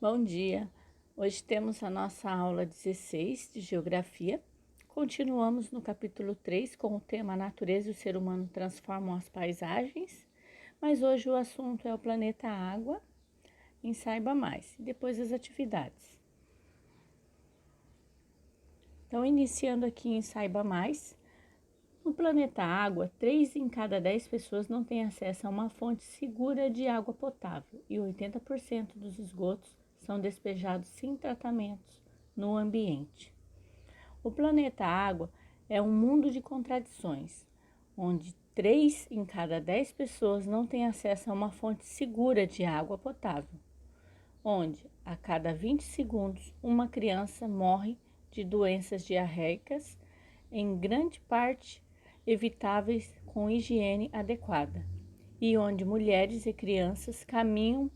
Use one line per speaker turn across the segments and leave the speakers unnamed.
Bom dia! Hoje temos a nossa aula 16 de Geografia. Continuamos no capítulo 3 com o tema Natureza e o ser humano transformam as paisagens, mas hoje o assunto é o planeta Água, em Saiba Mais, e depois as atividades. Então, iniciando aqui em Saiba Mais, no planeta Água, 3 em cada 10 pessoas não têm acesso a uma fonte segura de água potável e 80% dos esgotos são despejados sem tratamentos no ambiente. O planeta Água é um mundo de contradições, onde 3 em cada 10 pessoas não têm acesso a uma fonte segura de água potável, onde a cada 20 segundos uma criança morre de doenças diarreicas, em grande parte evitáveis com higiene adequada, e onde mulheres e crianças caminham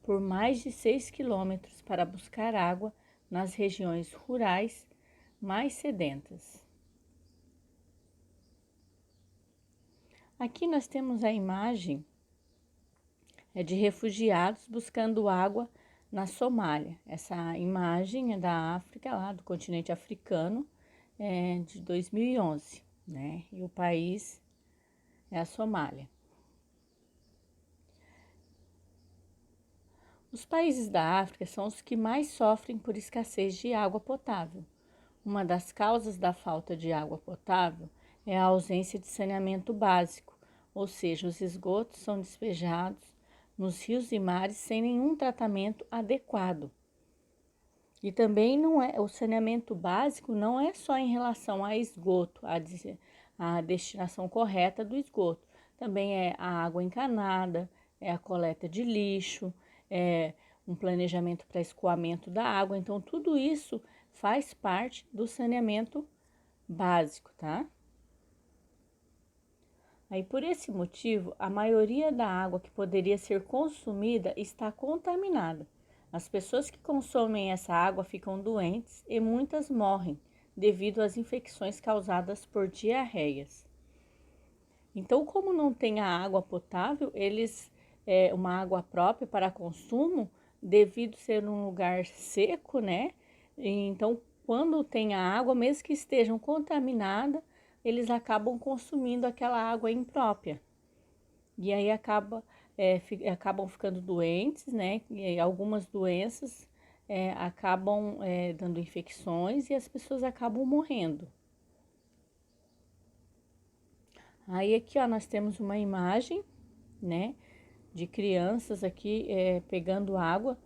por mais de 6 quilômetros para buscar água nas regiões rurais mais sedentas. Aqui nós temos a imagem de refugiados buscando água na Somália. Essa imagem é da África, lá do continente africano, de 2011, né? E o país é a Somália. Os países da África são os que mais sofrem por escassez de água potável. Uma das causas da falta de água potável é a ausência de saneamento básico, ou seja, os esgotos são despejados nos rios e mares sem nenhum tratamento adequado. E também o saneamento básico não é só em relação a esgoto, a destinação correta do esgoto. Também é a água encanada, é a coleta de lixo, é um planejamento para escoamento da água. Então, tudo isso faz parte do saneamento básico, tá? Aí, por esse motivo, a maioria da água que poderia ser consumida está contaminada. As pessoas que consomem essa água ficam doentes e muitas morrem devido às infecções causadas por diarreias. Então, como não tem a água potável, uma água própria para consumo, devido ser um lugar seco, né? Então, quando tem a água, mesmo que estejam contaminada, eles acabam consumindo aquela água imprópria. E aí acabam ficando doentes, né? E algumas doenças acabam dando infecções e as pessoas acabam morrendo. Aí aqui, ó, nós temos uma imagem, né, de crianças aqui pegando água.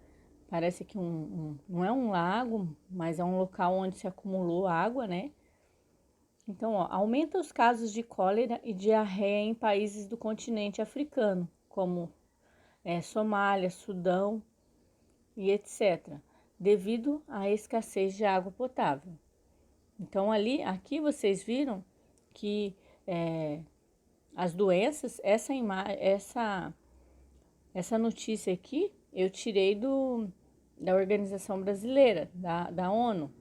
Parece que não é um lago, mas é um local onde se acumulou água, né? Então, ó, aumenta os casos de cólera e diarreia em países do continente africano, como Somália, Sudão e etc., devido à escassez de água potável. Então, aqui vocês viram que as doenças, essa notícia aqui eu tirei da Organização Brasileira, da ONU,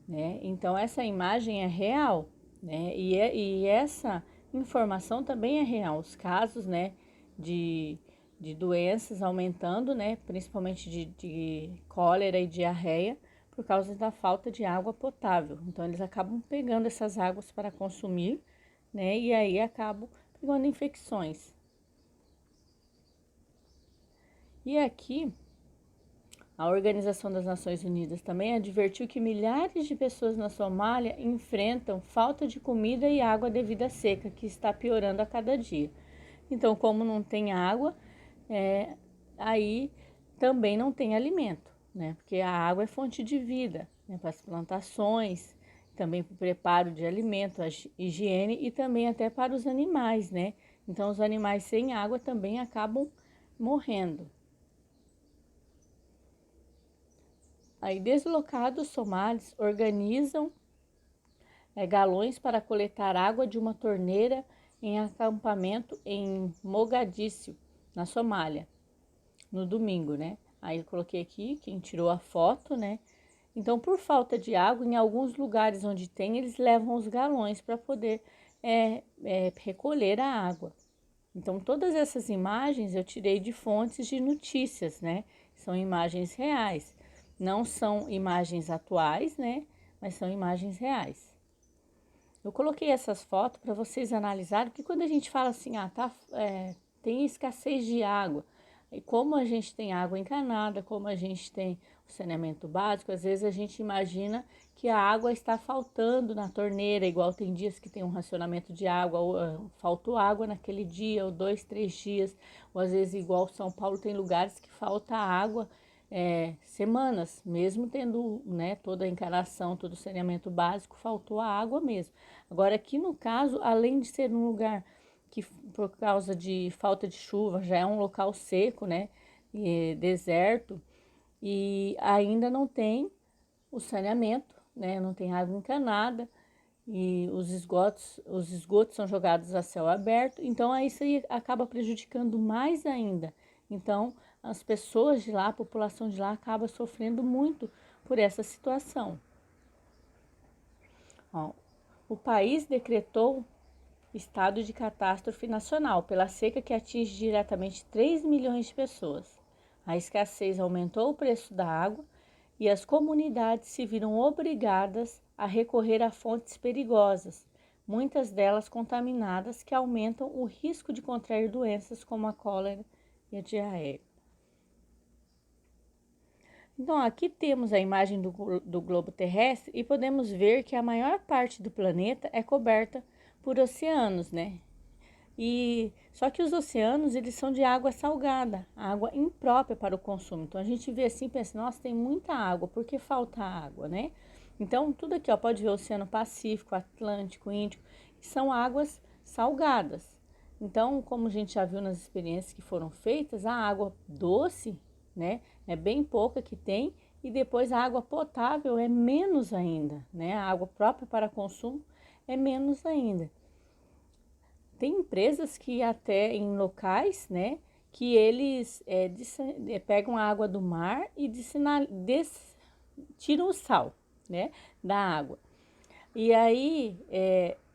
né? Então, essa imagem é real, né? E essa informação também é real. Os casos, né, de doenças aumentando, né, principalmente de cólera e diarreia, por causa da falta de água potável. Então, eles acabam pegando essas águas para consumir, né, e aí acabam pegando infecções. E aqui, a Organização das Nações Unidas também advertiu que milhares de pessoas na Somália enfrentam falta de comida e água devido à seca, que está piorando a cada dia. Então, como não tem água, aí também não tem alimento, né? Porque a água é fonte de vida, né? Para as plantações, também para o preparo de alimento, a higiene e também até para os animais, né? Então, os animais sem água também acabam morrendo. Aí, deslocados somalis organizam galões para coletar água de uma torneira em acampamento em Mogadíscio, na Somália, no domingo, né? Aí eu coloquei aqui quem tirou a foto, né? Então, por falta de água, em alguns lugares onde tem, eles levam os galões para poder recolher a água. Então, todas essas imagens eu tirei de fontes de notícias, né? São imagens reais. Não são imagens atuais, né? Mas são imagens reais. Eu coloquei essas fotos para vocês analisarem, porque quando a gente fala assim, tem escassez de água, e como a gente tem água encanada, como a gente tem o saneamento básico, às vezes a gente imagina que a água está faltando na torneira, igual tem dias que tem um racionamento de água, ou faltou água naquele dia, ou 2, 3 dias, ou às vezes igual São Paulo tem lugares que falta água semanas, mesmo tendo, né, toda a encanação, todo o saneamento básico, faltou a água mesmo. Agora, aqui no caso, além de ser um lugar que, por causa de falta de chuva, já é um local seco, né, e deserto, e ainda não tem o saneamento, né, não tem água encanada, e os esgotos são jogados a céu aberto, então aí isso aí acaba prejudicando mais ainda. Então, as pessoas de lá, a população de lá acaba sofrendo muito por essa situação. Ó, o país decretou estado de catástrofe nacional pela seca que atinge diretamente 3 milhões de pessoas. A escassez aumentou o preço da água e as comunidades se viram obrigadas a recorrer a fontes perigosas, muitas delas contaminadas, que aumentam o risco de contrair doenças como a cólera e a diarreia. Então, aqui temos a imagem do globo terrestre e podemos ver que a maior parte do planeta é coberta por oceanos, né? E só que os oceanos, eles são de água salgada, água imprópria para o consumo. Então a gente vê assim, e pensa, nossa, tem muita água, por que falta água, né? Então tudo aqui, ó, pode ver o Oceano Pacífico, Atlântico, Índico, são águas salgadas. Então, como a gente já viu nas experiências que foram feitas, a água doce, né, é bem pouca que tem, e depois a água potável é menos ainda, né? A água própria para consumo é menos ainda. Tem empresas que até em locais, né, que eles pegam a água do mar e tiram o sal, né, da água. E aí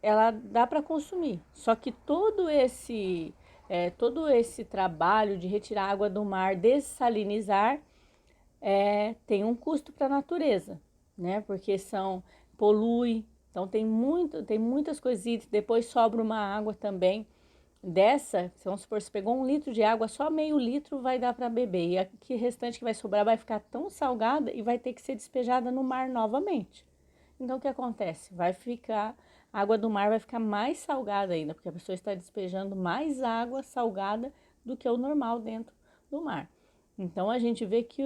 ela dá para consumir. Só que todo esse trabalho de retirar a água do mar, dessalinizar, tem um custo para a natureza, né? Porque polui, então tem muitas coisitas, depois sobra uma água também dessa, vamos supor, se pegou 1 litro de água, só meio litro vai dar para beber, e a que restante que vai sobrar vai ficar tão salgada e vai ter que ser despejada no mar novamente. Então o que acontece? A água do mar vai ficar mais salgada ainda, porque a pessoa está despejando mais água salgada do que o normal dentro do mar. Então a gente vê que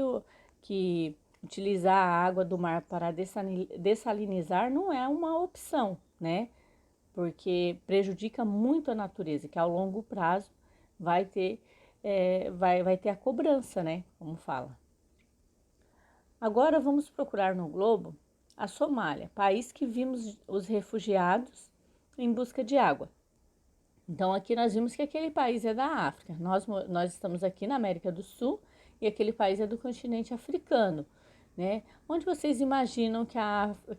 utilizar a água do mar para dessalinizar não é uma opção, né? Porque prejudica muito a natureza, que ao longo prazo vai ter a cobrança, né? Como fala. Agora vamos procurar no globo a Somália, país que vimos os refugiados em busca de água. Então aqui nós vimos que aquele país é da África. Nós estamos aqui na América do Sul e aquele país é do continente africano, né? Onde vocês imaginam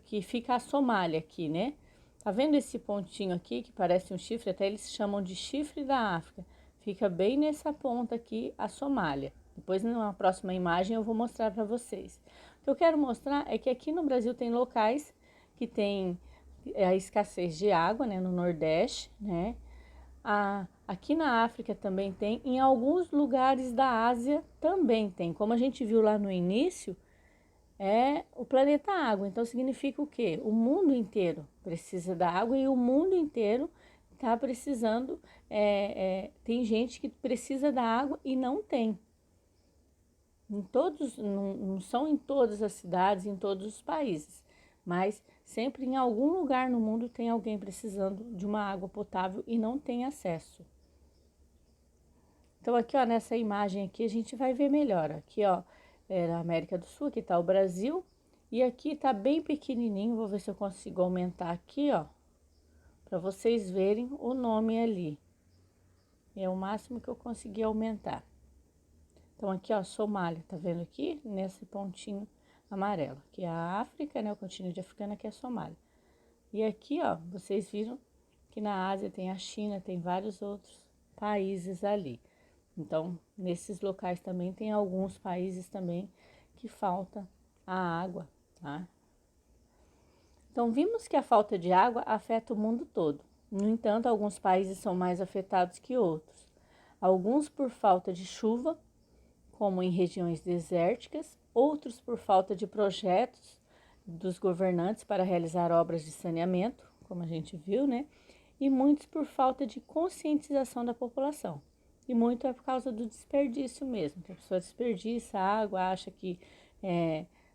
que fica a Somália aqui, né? Tá vendo esse pontinho aqui que parece um chifre? Até eles chamam de chifre da África. Fica bem nessa ponta aqui a Somália. Depois, numa próxima imagem, eu vou mostrar para vocês. O que eu quero mostrar é que aqui no Brasil tem locais que tem a escassez de água, né? No Nordeste, né? Aqui na África também tem, em alguns lugares da Ásia também tem. Como a gente viu lá no início, é o planeta água. Então significa o quê? O mundo inteiro precisa da água e o mundo inteiro está precisando. Tem gente que precisa da água e não tem. Não são em todas as cidades, em todos os países, mas sempre em algum lugar no mundo tem alguém precisando de uma água potável e não tem acesso. Então aqui, ó, nessa imagem aqui a gente vai ver melhor. Aqui, ó, é na América do Sul, aqui tá o Brasil e aqui tá bem pequenininho. Vou ver se eu consigo aumentar aqui, ó, para vocês verem o nome ali. É o máximo que eu consegui aumentar. Então aqui, ó, Somália, tá vendo aqui? Nesse pontinho amarelo. Aqui é a África, né, o continente africano, aqui é a Somália. E aqui, ó, vocês viram que na Ásia tem a China, tem vários outros países ali. Então, nesses locais também tem alguns países também que falta a água, tá? Então, vimos que a falta de água afeta o mundo todo. No entanto, alguns países são mais afetados que outros. Alguns por falta de chuva, como em regiões desérticas, outros por falta de projetos dos governantes para realizar obras de saneamento, como a gente viu, né? E muitos por falta de conscientização da população. E muito é por causa do desperdício mesmo, que a pessoa desperdiça água, acha que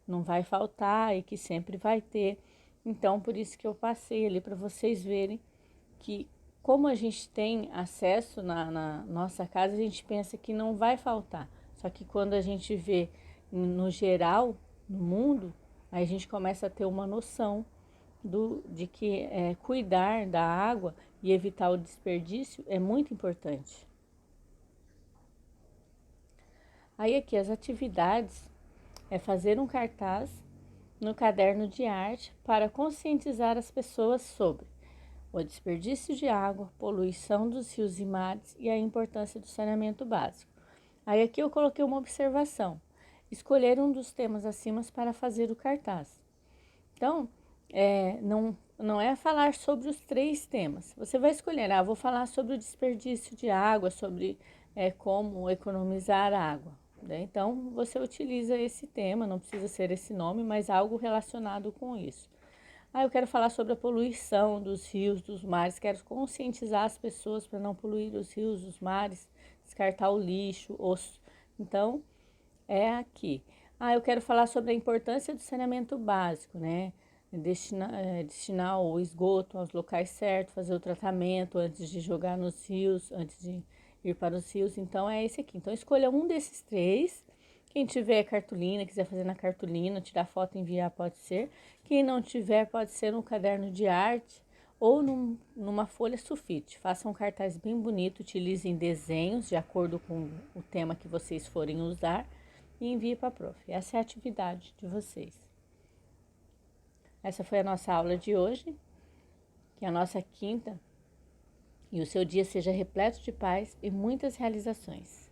não vai faltar e que sempre vai ter. Então, por isso que eu passei ali para vocês verem que, como a gente tem acesso na nossa casa, a gente pensa que não vai faltar. Só que quando a gente vê no geral, no mundo, aí a gente começa a ter uma noção de que cuidar da água e evitar o desperdício é muito importante. Aí aqui as atividades é fazer um cartaz no caderno de arte para conscientizar as pessoas sobre o desperdício de água, poluição dos rios e mares e a importância do saneamento básico. Aí aqui eu coloquei uma observação. Escolher um dos temas acima para fazer o cartaz. Então, não é falar sobre os 3 temas. Você vai escolher, vou falar sobre o desperdício de água, sobre como economizar água. Né? Então, você utiliza esse tema, não precisa ser esse nome, mas algo relacionado com isso. Eu quero falar sobre a poluição dos rios, dos mares, quero conscientizar as pessoas para não poluir os rios, os mares, descartar o lixo, Então, é aqui. Eu quero falar sobre a importância do saneamento básico, né? Destinar o esgoto aos locais certos, fazer o tratamento antes de jogar nos rios, antes de ir para os rios. Então, é esse aqui. Então, escolha um desses 3. Quem tiver cartolina, quiser fazer na cartolina, tirar foto e enviar, pode ser. Quem não tiver, pode ser no caderno de arte ou numa folha sulfite. Façam um cartaz bem bonito, utilizem desenhos de acordo com o tema que vocês forem usar e envie para a prof. Essa é a atividade de vocês. Essa foi a nossa aula de hoje, que é a nossa 5ª, e o seu dia seja repleto de paz e muitas realizações.